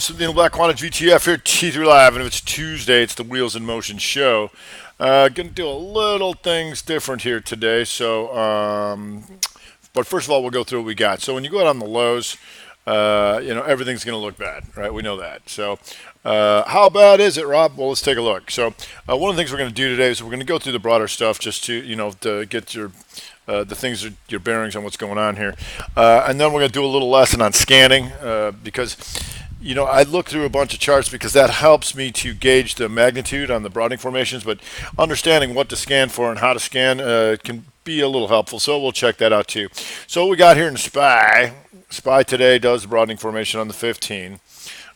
The Black Quant GTF here, T3 Live, and if it's Tuesday, it's the Wheels in Motion show. Gonna do a little things different here today. But first of all, we'll go through what we got. So when you go out on the lows, everything's gonna look bad, right? We know that. So how bad is it, Rob? Well, let's take a look. So one of the things we're gonna do today is we're gonna go through the broader stuff just to get the things, your bearings on what's going on here, and then we're gonna do a little lesson on scanning because I look through a bunch of charts because that helps me to gauge the magnitude on the broadening formations, but understanding what to scan for and how to scan can be a little helpful. So we'll check that out too. So what we got here in SPY. SPY today does the broadening formation on the 15,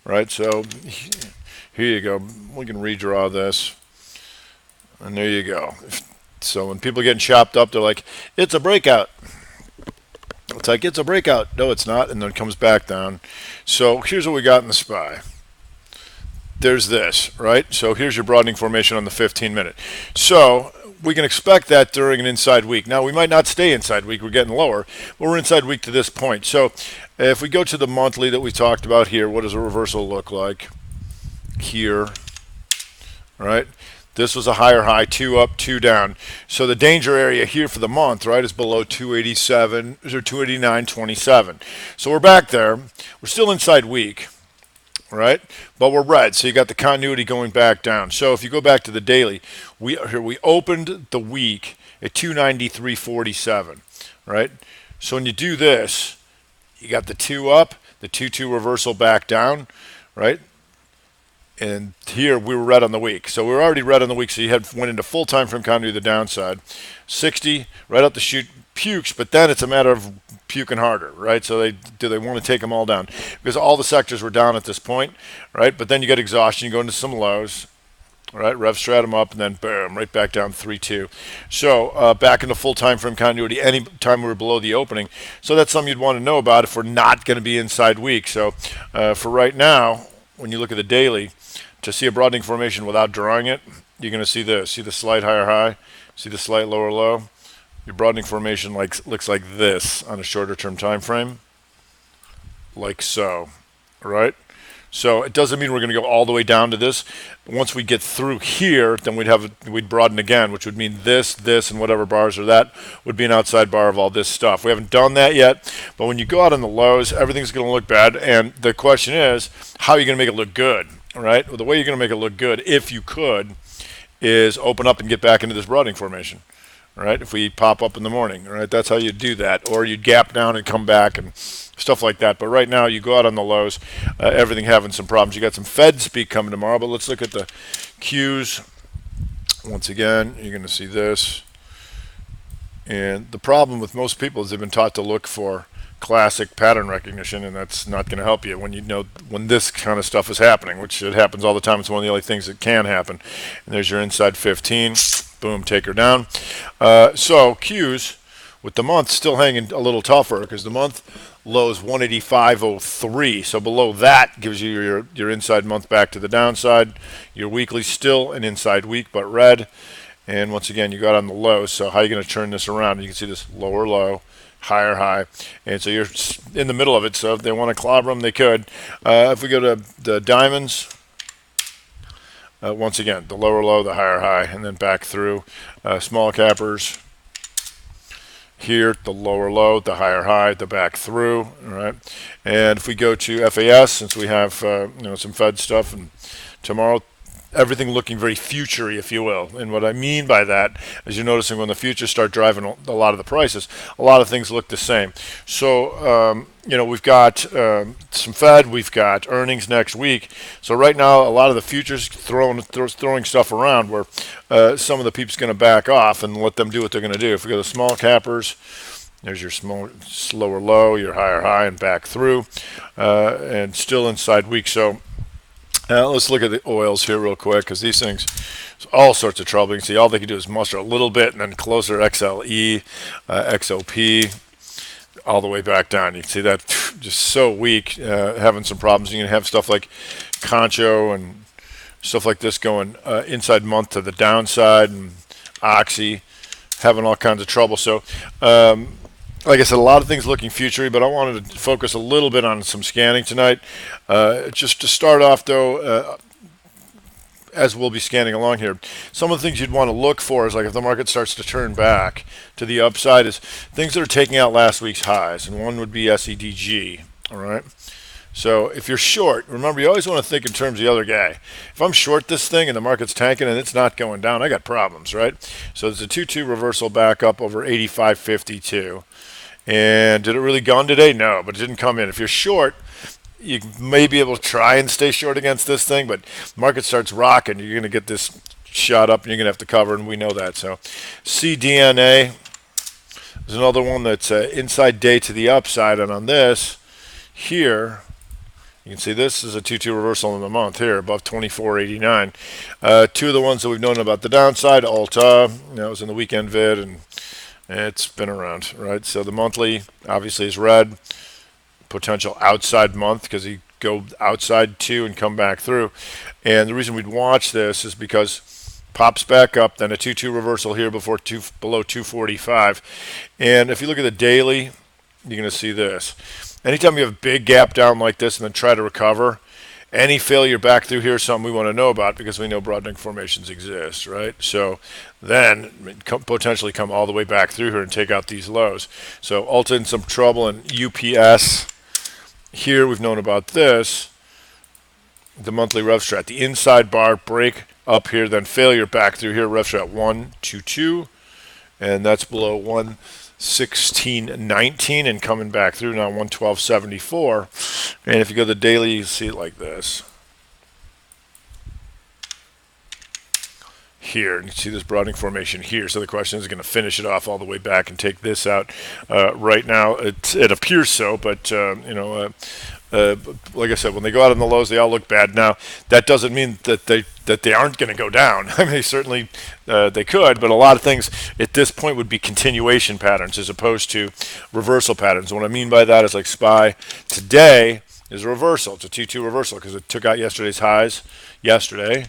right? So here you go. We can redraw this, and there you go. So when people are getting chopped up, they're like, it's a breakout. It's like, it's a breakout. No, it's not. And then it comes back down. So here's what we got in the SPY. There's this, right? So here's your broadening formation on the 15-minute. So we can expect that during an inside week. Now, we might not stay inside week. We're getting lower, but we're inside week to this point. So if we go to the monthly that we talked about here, what does a reversal look like here, right? This was a higher high, 2 up, 2 down. So the danger area here for the month, right, is below 287 or 289.27. So we're back there. We're still inside week, right? But we're red. So you got the continuity going back down. So if you go back to the daily, we opened the week at 293.47, right? So when you do this, you got the 2 up, the 2-2 reversal back down, right? And here we were red on the week. So we were already red on the week. So you went into full time frame continuity to the downside. 60, right up the chute, pukes, but then it's a matter of puking harder, right? So do they want to take them all down? Because all the sectors were down at this point, right? But then you get exhaustion, you go into some lows, right? Rev stratum up, and then boom, right back down 3-2. So back into full time frame continuity any time we were below the opening. So that's something you'd want to know about if we're not going to be inside week. So for right now, when you look at the daily, to see a broadening formation without drawing it, you're going to see this. See the slight higher high? See the slight lower low? Your broadening formation looks like this on a shorter term time frame. Like so, right? So it doesn't mean we're going to go all the way down to this. Once we get through here, then we'd broaden again, which would mean this, and whatever bars are that would be an outside bar of all this stuff. We haven't done that yet, but when you go out on the lows, everything's going to look bad. And the question is, how are you going to make it look good, right? Well, the way you're going to make it look good, if you could, is open up and get back into this broadening formation. Right, if we pop up in the morning, right, that's how you do that, or you gap down and come back and stuff like that. But right now, you go out on the lows, everything having some problems. You got some Fed speak coming tomorrow, but let's look at the Qs. Once again, you're going to see this, and the problem with most people is they've been taught to look for classic pattern recognition, and that's not going to help you when this kind of stuff is happening, which it happens all the time. It's one of the only things that can happen. And there's your inside 15. Boom, take her down. So Qs with the month still hanging a little tougher because the month low is 185.03. So below that gives you your inside month back to the downside. Your weekly still an inside week, but red. And once again, you got on the low. So how are you going to turn this around? You can see this lower low, higher high. And so you're in the middle of it. So if they want to clobber them, they could. If we go to the diamonds, once again, the lower low, the higher high, and then back through. Small cappers here, the lower low, the higher high, the back through. All right. And if we go to FAS, since we have some Fed stuff, and tomorrow, everything looking very future-y, if you will. And what I mean by that is you're noticing when the futures start driving a lot of the prices, a lot of things look the same. So, we've got some Fed, we've got earnings next week. So right now, a lot of the futures throwing stuff around where some of the peeps going to back off and let them do what they're going to do. If we go to small cappers, there's your slower low, your higher high, and back through, and still inside week. So let's look at the oils here real quick because these things, all sorts of trouble. You can see all they can do is muster a little bit and then closer XLE, XOP, all the way back down. You can see that just so weak, having some problems. You can have stuff like Concho and stuff like this going inside month to the downside, and Oxy having all kinds of trouble. So like I said, a lot of things looking futury, but I wanted to focus a little bit on some scanning tonight. Just to start off, though, as we'll be scanning along here, some of the things you'd want to look for is like if the market starts to turn back to the upside is things that are taking out last week's highs, and one would be SEDG. All right. So if you're short, remember you always want to think in terms of the other guy. If I'm short this thing and the market's tanking and it's not going down, I got problems, right? So there's a 2-2 reversal back up over 85.52. And did it really gun today? No, but it didn't come in. If you're short, you may be able to try and stay short against this thing, but market starts rocking, you're going to get this shot up and you're going to have to cover, and we know that. So CDNA is another one that's inside day to the upside, and on this here, you can see this is a 2-2 reversal in the month here, above 24.89. Two of the ones that we've known about the downside, Alta, it was in the weekend vid, and it's been around, right? So the monthly obviously is red, potential outside month because you go outside two and come back through. And the reason we'd watch this is because pops back up, then a 2-2 reversal here before below 245. And if you look at the daily, you're going to see this. Anytime you have a big gap down like this and then try to recover, any failure back through here is something we want to know about because we know broadening formations exist, right? So then potentially come all the way back through here and take out these lows. So Ulta in some trouble, and UPS here we've known about this, the monthly rev strat, the inside bar break up here, then failure back through here, rev strat 122, and that's below 116.19 and coming back through now 112.74. And if you go to the daily, you see it like this. Here, and you see this broadening formation here. So the question is going to finish it off all the way back and take this out. Right now, it appears so, but like I said, when they go out in the lows, they all look bad. Now, that doesn't mean that they aren't going to go down. I mean, certainly they could, but a lot of things at this point would be continuation patterns as opposed to reversal patterns. What I mean by that is like SPY today is a reversal. It's a 2-2 reversal because it took out yesterday's highs yesterday.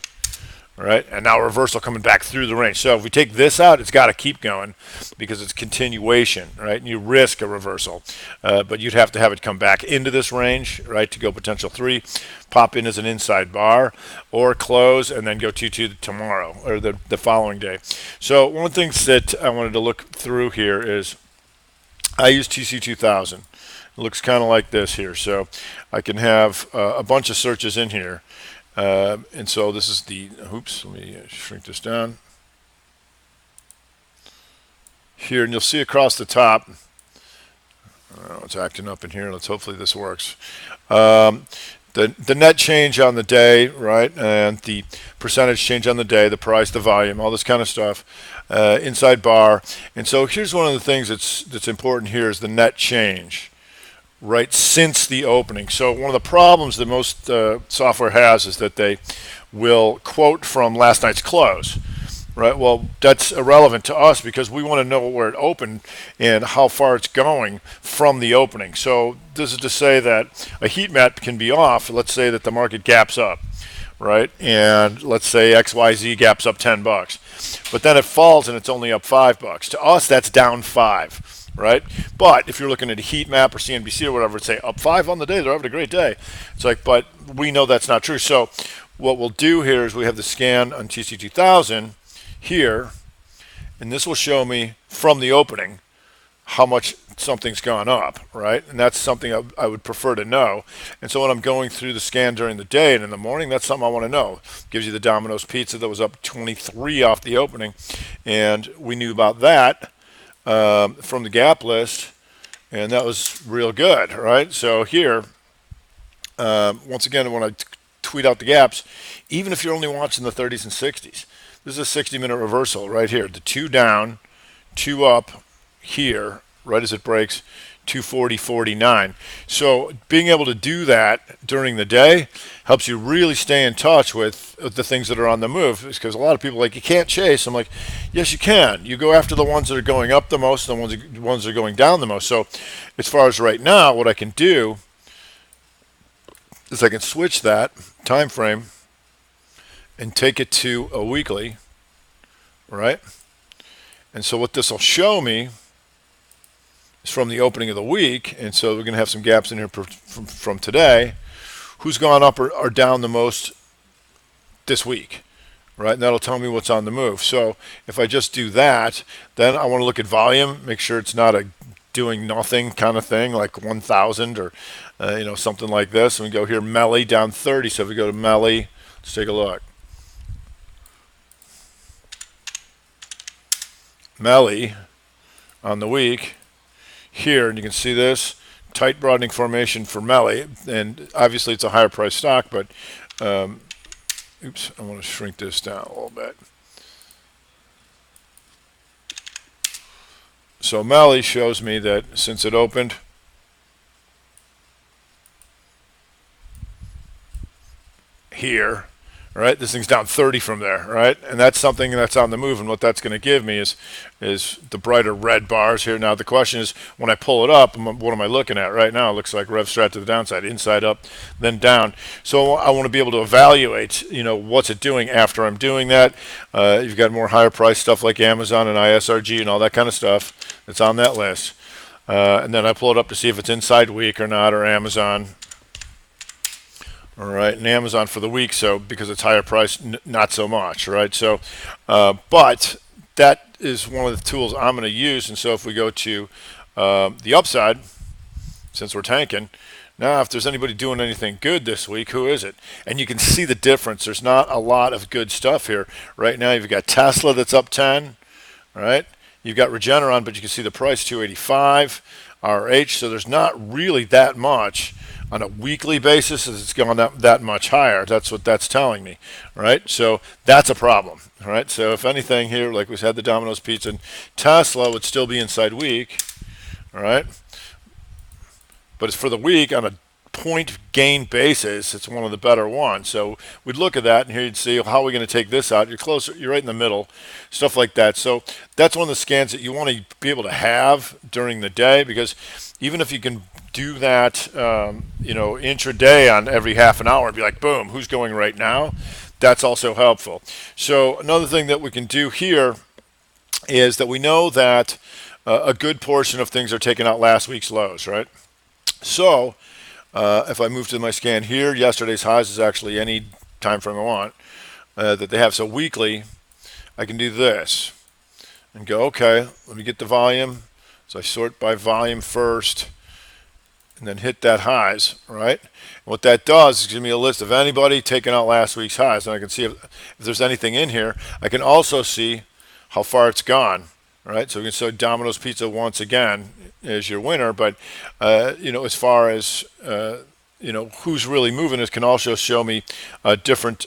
All right, and now reversal coming back through the range. So if we take this out, it's got to keep going because it's continuation, right? And you risk a reversal, but you'd have to have it come back into this range, right, to go potential 3, pop in as an inside bar, or close and then go 2-2 tomorrow or the following day. So one of the things that I wanted to look through here is I use TC2000. It looks kind of like this here. So I can have a bunch of searches in here. And so this is the, oops, let me shrink this down here, and you'll see across the top, it's acting up in here. Let's hopefully this works. The net change on the day, right, and the percentage change on the day, the price, the volume, all this kind of stuff, inside bar. And so here's one of the things that's important here is the net change, right, since the opening. So one of the problems that most software has is that they will quote from last night's close, right? Well, that's irrelevant to us because we want to know where it opened and how far it's going from the opening. So this is to say that a heat map can be off. Let's say that the market gaps up, right? And let's say XYZ gaps up $10, but then it falls and it's only up $5. To us, that's down 5. Right, but if you're looking at a heat map or CNBC or whatever, it's say up 5 on the day, they're having a great day. It's like, but we know that's not true. So what we'll do here is we have the scan on TC2000 here, and this will show me from the opening how much something's gone up, right? And that's something I would prefer to know. And so when I'm going through the scan during the day and in the morning, that's something I want to know. Gives you the Domino's Pizza that was up 23 off the opening, and we knew about that from the gap list, and that was real good, right? So here, once again, when I tweet out the gaps, even if you're only watching the 30s and 60s, this is a 60-minute reversal right here. The 2 down, 2 up here, right as it breaks, 240.49. So being able to do that during the day helps you really stay in touch with the things that are on the move, because a lot of people are like, you can't chase. I'm like, yes, you can. You go after the ones that are going up the most and the ones that are going down the most. So as far as right now, what I can do is I can switch that time frame and take it to a weekly, right? And so what this will show me is from the opening of the week, and so we're going to have some gaps in here from today. Who's gone up or down the most this week, right? And that'll tell me what's on the move. So if I just do that, then I want to look at volume, make sure it's not a doing nothing kind of thing like 1,000 or something like this. And we go here, Melly down 30. So if we go to Melly, let's take a look. Melly on the week here, and you can see this tight broadening formation for Melly, and obviously it's a higher price stock, but oops, I want to shrink this down a little bit. So Melly shows me that since it opened here, right, this thing's down 30 from there, right, and that's something that's on the move, and what that's going to give me is the brighter red bars here. Now the question is, when I pull it up, what am I looking at right now? It looks like rev strat to the downside, inside up, then down. So I want to be able to evaluate, what's it doing after I'm doing that. You've got more higher price stuff like Amazon and ISRG and all that kind of stuff that's on that list, and then I pull it up to see if it's inside week or not, or Amazon. All right, and Amazon for the week, so because it's higher price, not so much, right? So, but that is one of the tools I'm going to use. And so if we go to the upside, since we're tanking, now if there's anybody doing anything good this week, who is it? And you can see the difference. There's not a lot of good stuff here. Right now you've got Tesla that's up 10, right? You've got Regeneron, but you can see the price, 285, RH, so there's not really that much. On a weekly basis, it's gone up that much higher. That's what that's telling me, right? So that's a problem, right? So if anything here, like we had the Domino's Pizza, and Tesla would still be inside week, all right? But it's for the week on a point gain basis, it's one of the better ones. So we'd look at that, and here you'd see, how are we going to take this out? You're closer, you're right in the middle, stuff like that. So that's one of the scans that you want to be able to have during the day, because even if you can do that, intraday on every half an hour and be like, boom, who's going right now? That's also helpful. So another thing that we can do here is that we know that a good portion of things are taking out last week's lows, right? So if I move to my scan here, yesterday's highs is actually any time frame I want that they have. So weekly, I can do this and go, okay, let me get the volume. So I sort by volume first, and then hit that highs, right? And what that does is give me a list of anybody taking out last week's highs, and I can see if there's anything in here. I can also see how far it's gone, right? So we can say Domino's Pizza once again is your winner, but as far as who's really moving, it can also show me different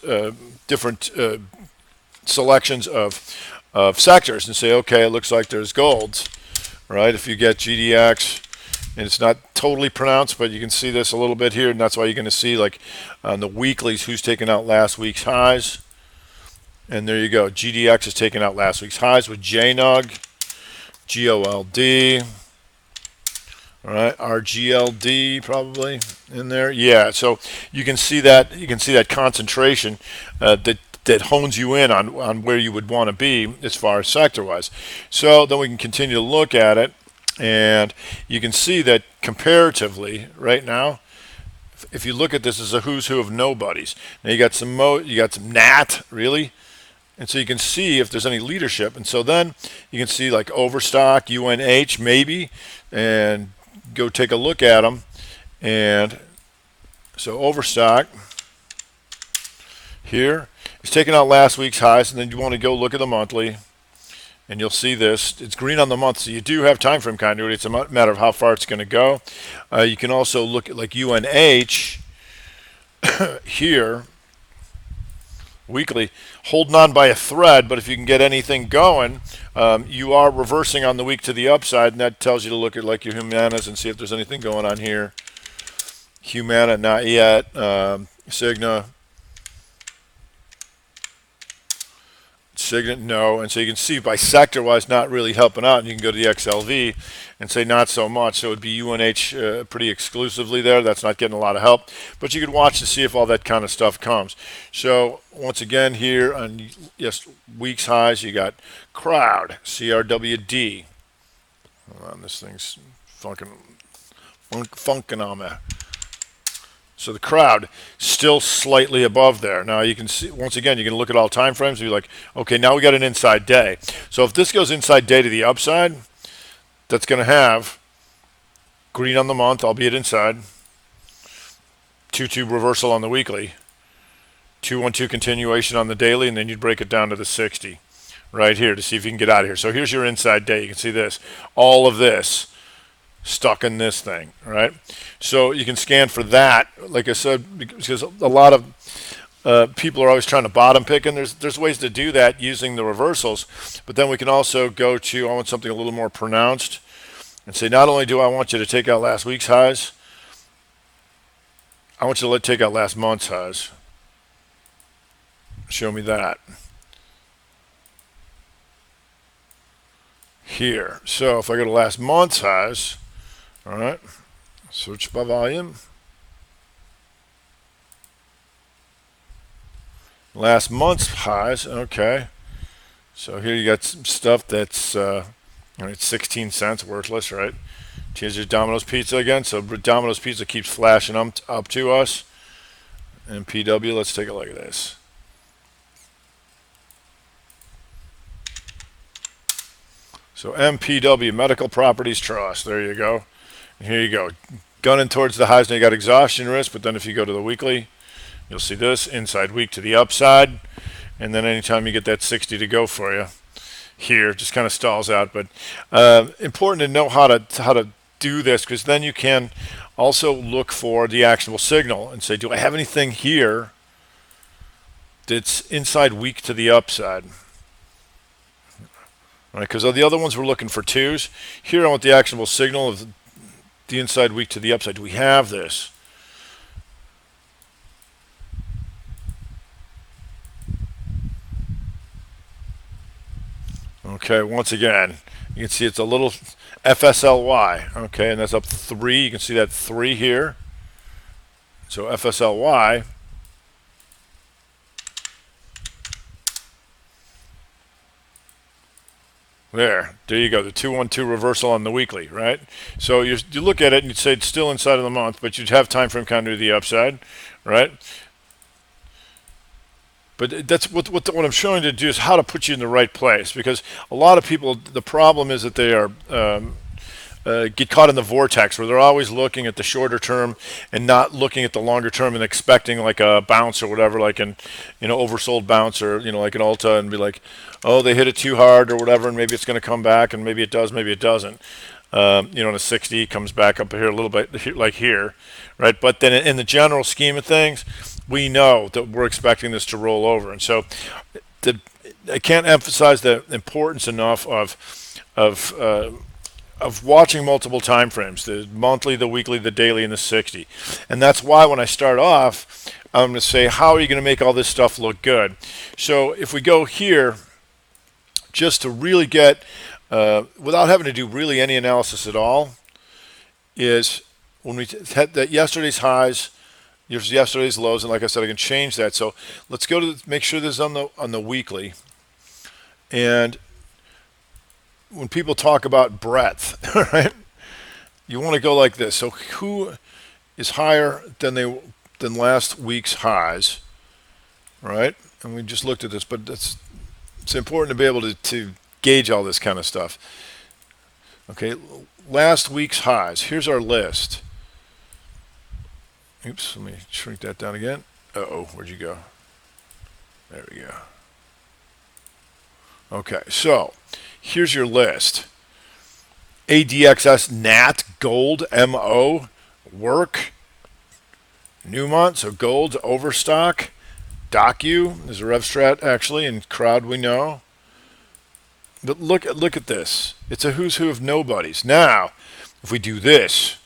selections of sectors, and say, okay, it looks like there's golds, right? If you get GDX. And it's not totally pronounced, but you can see this a little bit here, and that's why you're going to see, like, on the weeklies, who's taking out last week's highs. And there you go. GDX is taking out last week's highs with JNUG, GOLD, all right, RGLD probably in there. Yeah, so you can see that. You can see that concentration that hones you in on where you would want to be as far as sector-wise. So then we can continue to look at it. And you can see that comparatively right now, if you look at this as a who's who of nobodies, now you got some NAT, really, and so you can see if there's any leadership. And so then you can see like Overstock, UNH maybe, and go take a look at them. And so Overstock here is taking out last week's highs, and then you want to go look at the monthly. And you'll see this. It's green on the month, so you do have time frame continuity. It's a matter of how far it's going to go. You can also look at like UNH here, weekly, holding on by a thread, but if you can get anything going, you are reversing on the week to the upside, and that tells you to look at like your Humanas and see if there's anything going on here. Humana, not yet. Cigna, no, and so you can see by sector-wise not really helping out, and you can go to the XLV and say not so much. So it would be UNH pretty exclusively there. That's not getting a lot of help, but you could watch to see if all that kind of stuff comes. So once again here on week's highs, you got Crowd, CRWD. Hold on, this thing's funkin' on me. So the crowd still slightly above there. Now you can see, once again, you can look at all time frames and be like, okay, now we got an inside day. So if this goes inside day to the upside, that's going to have green on the month, albeit inside, 2-2 reversal on the weekly, 2-1-2 continuation on the daily, and then you'd break it down to the 60 right here to see if you can get out of here. So here's your inside day. You can see this, all of this stuck in this thing, right? So you can scan for that, like I said, because a lot of people are always trying to bottom pick, and there's ways to do that using the reversals. But then we can also go to, I want something a little more pronounced, and say, not only do I want you to take out last week's highs, I want you to take out last month's highs. Show me that. Here. So if I go to last month's highs, all right, search by volume. Last month's highs, okay. So here you got some stuff that's, it's 16 cents, worthless, right? Here's your Domino's Pizza again. So Domino's Pizza keeps flashing up to us. And PW, let's take a look at this. So MPW, Medical Properties Trust, there you go. And here you go, gunning towards the highs. Now you got exhaustion risk, but then if you go to the weekly, you'll see this, inside week to the upside. And then anytime you get that 60 to go for you, here, just kind of stalls out. But important to know how to do this, because then you can also look for the actionable signal and say, do I have anything here that's inside week to the upside? All right, because the other ones we're looking for twos. Here I want the actionable signal of the inside week to the upside. Do we have this? Okay, once again, you can see it's a little FSLY. Okay, and that's up 3. You can see that 3 here. So FSLY. There you go, the 2-1-2 reversal on the weekly, right? So you look at it and you'd say it's still inside of the month, but you'd have time frame counter to the upside, right? But that's what I'm showing you to do is how to put you in the right place, because a lot of people, the problem is that they are get caught in the vortex where they're always looking at the shorter term and not looking at the longer term and expecting like a bounce or whatever, like an oversold bounce, or like an Alta, and be like, oh, they hit it too hard or whatever, and maybe it's going to come back, and maybe it does, maybe it doesn't. In a 60 comes back up here a little bit, like here, right? But then in the general scheme of things, we know that we're expecting this to roll over, and so I can't emphasize the importance enough of watching multiple time frames, the monthly, the weekly, the daily, and the 60. And that's why when I start off, I'm going to say, how are you going to make all this stuff look good? So if we go here, just to really get, without having to do really any analysis at all, is when we had that yesterday's highs, yesterday's lows, and like I said, I can change that. So let's go to make sure this is on the weekly. And when people talk about breadth, right, you want to go like this. So who is higher than last week's highs, right? And we just looked at this, but it's important to be able to gauge all this kind of stuff. Okay, last week's highs. Here's our list. Oops, let me shrink that down again. Uh-oh, where'd you go? There we go. Okay, so here's your list. ADXS, NAT, Gold, MO, Work, Newmont, so Gold, Overstock, Docu, there's a RevStrat actually, and Crowd we know. But look at this. It's a who's who of nobodies. Now, if we do this,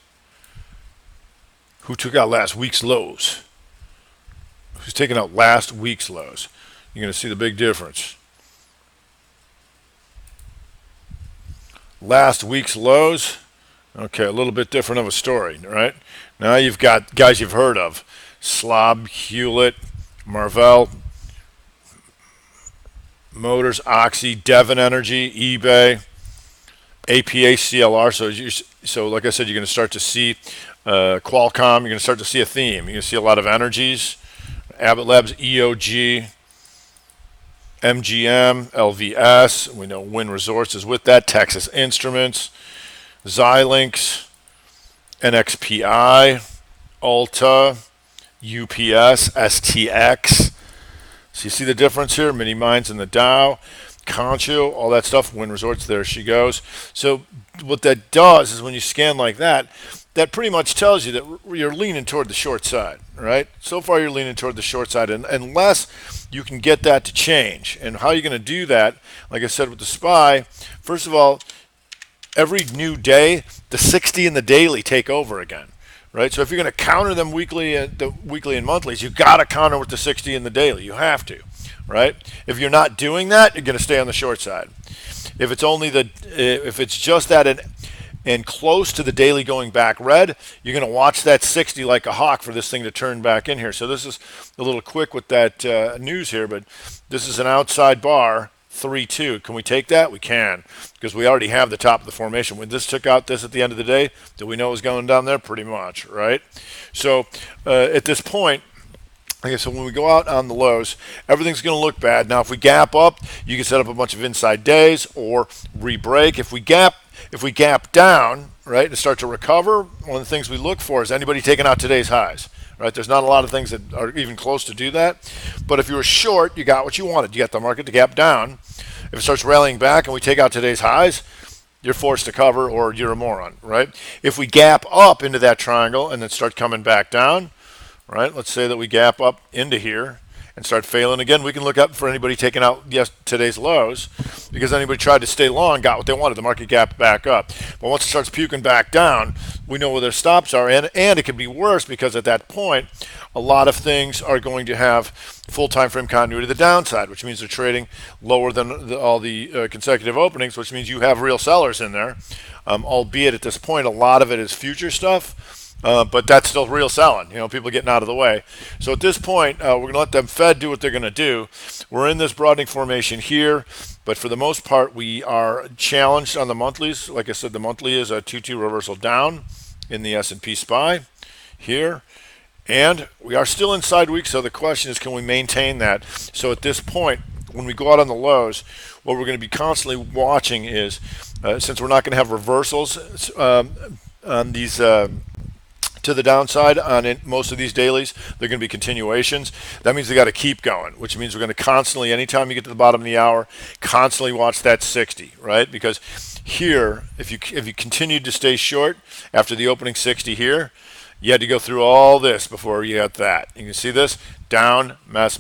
who took out last week's lows? Who's taking out last week's lows? You're going to see the big difference. Last week's lows, okay, a little bit different of a story, right? Now you've got guys you've heard of, Slob, Hewlett, Marvell, Motors, Oxy, Devon Energy, eBay, APA CLR. So like I said, you're going to start to see Qualcomm. You're going to start to see a theme. You're going to see a lot of energies. Abbott Labs, EOG, MGM, LVS. We know Wynn Resorts is with that. Texas Instruments, Xilinx, NXPI, Ulta, UPS, STX. So you see the difference here? Mini Mines in the Dow, Concho, all that stuff. Wynn Resorts, there she goes. So what that does is when you scan like that, that pretty much tells you that you're leaning toward the short side, right? So far you're leaning toward the short side, and unless you can get that to change. And how are you going to do that? Like I said with the SPY, first of all, every new day, the 60 and the daily take over again, right? So if you're going to counter them weekly, the weekly and monthlies, you got to counter with the 60 and the daily. You have to, right? If you're not doing that, you're going to stay on the short side. If it's just that and close to the daily going back red, you're going to watch that 60 like a hawk for this thing to turn back in here. So this is a little quick with that news here, but this is an outside bar. 3-2. Can we take that? We can, because we already have the top of the formation. When this took out this at the end of the day, did we know it was going down there? Pretty much, right? So at this point, okay, so when we go out on the lows, everything's going to look bad. Now, if we gap up, you can set up a bunch of inside days or re-break. If we gap down, right, and start to recover, one of the things we look for is anybody taking out today's highs. Right, there's not a lot of things that are even close to do that. But if you were short, you got what you wanted. You got the market to gap down. If it starts rallying back and we take out today's highs, you're forced to cover or you're a moron, right? If we gap up into that triangle and then start coming back down, right? Let's say that we gap up into here and start failing again. We can look up for anybody taking out today's lows, because anybody tried to stay long got what they wanted. The market gap back up. But once it starts puking back down, we know where their stops are. And it can be worse, because at that point, a lot of things are going to have full time frame continuity to the downside, which means they're trading lower than all the consecutive openings, which means you have real sellers in there. Albeit at this point, a lot of it is future stuff. But that's still real selling, people getting out of the way. So at this point, we're going to let them Fed do what they're going to do. We're in this broadening formation here, but for the most part, we are challenged on the monthlies. Like I said, the monthly is a 2-2 reversal down in the S&P SPY here. And we are still inside week, so the question is, can we maintain that? So at this point, when we go out on the lows, what we're going to be constantly watching is, since we're not going to have reversals on these to the downside on most of these dailies, they're going to be continuations. That means they got to keep going, which means we're going to constantly, anytime you get to the bottom of the hour, constantly watch that 60, right? Because here, if you continued to stay short after the opening 60 here, you had to go through all this before you got that. You can see this, down, mess,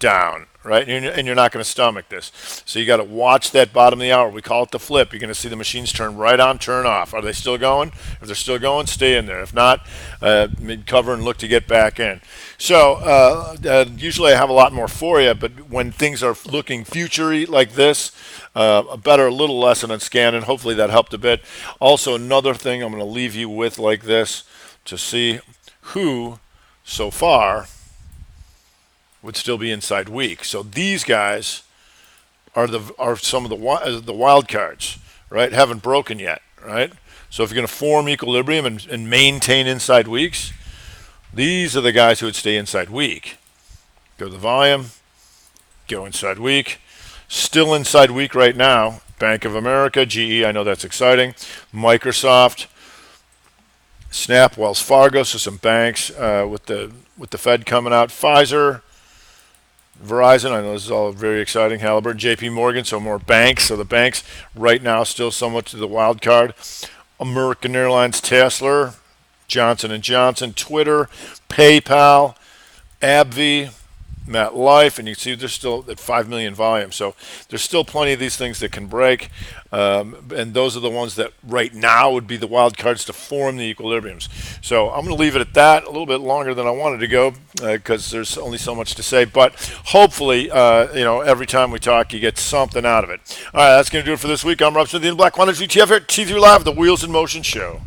down, right? And you're not going to stomach this. So you got to watch that bottom of the hour. We call it the flip. You're going to see the machines turn right on, turn off. Are they still going? If they're still going, stay in there. If not, cover and look to get back in. So usually I have a lot more for you, but when things are looking future-y like this, a little lesson on scanning. Hopefully that helped a bit. Also, another thing I'm going to leave you with like this to see who so far would still be inside weak. So these guys are some of the wild cards, right? Haven't broken yet, right? So if you're going to form equilibrium and maintain inside weeks, these are the guys who would stay inside weak. Go to the volume, go inside weak. Still inside weak right now. Bank of America, GE, I know that's exciting. Microsoft, Snap, Wells Fargo, so some banks with the Fed coming out. Pfizer, Verizon, I know this is all very exciting. Halliburton, JP Morgan, so more banks. So the banks right now still somewhat to the wild card. American Airlines, Tesla, Johnson & Johnson, Twitter, PayPal, AbbVie, MetLife, and you can see they're still at 5 million volume. So there's still plenty of these things that can break, and those are the ones that right now would be the wild cards to form the equilibriums. So I'm going to leave it at that. A little bit longer than I wanted to go because there's only so much to say. But hopefully, every time we talk, you get something out of it. All right, that's going to do it for this week. I'm Rob Smith, the Black Quant ETF here at T3 Live, the Wheels in Motion Show.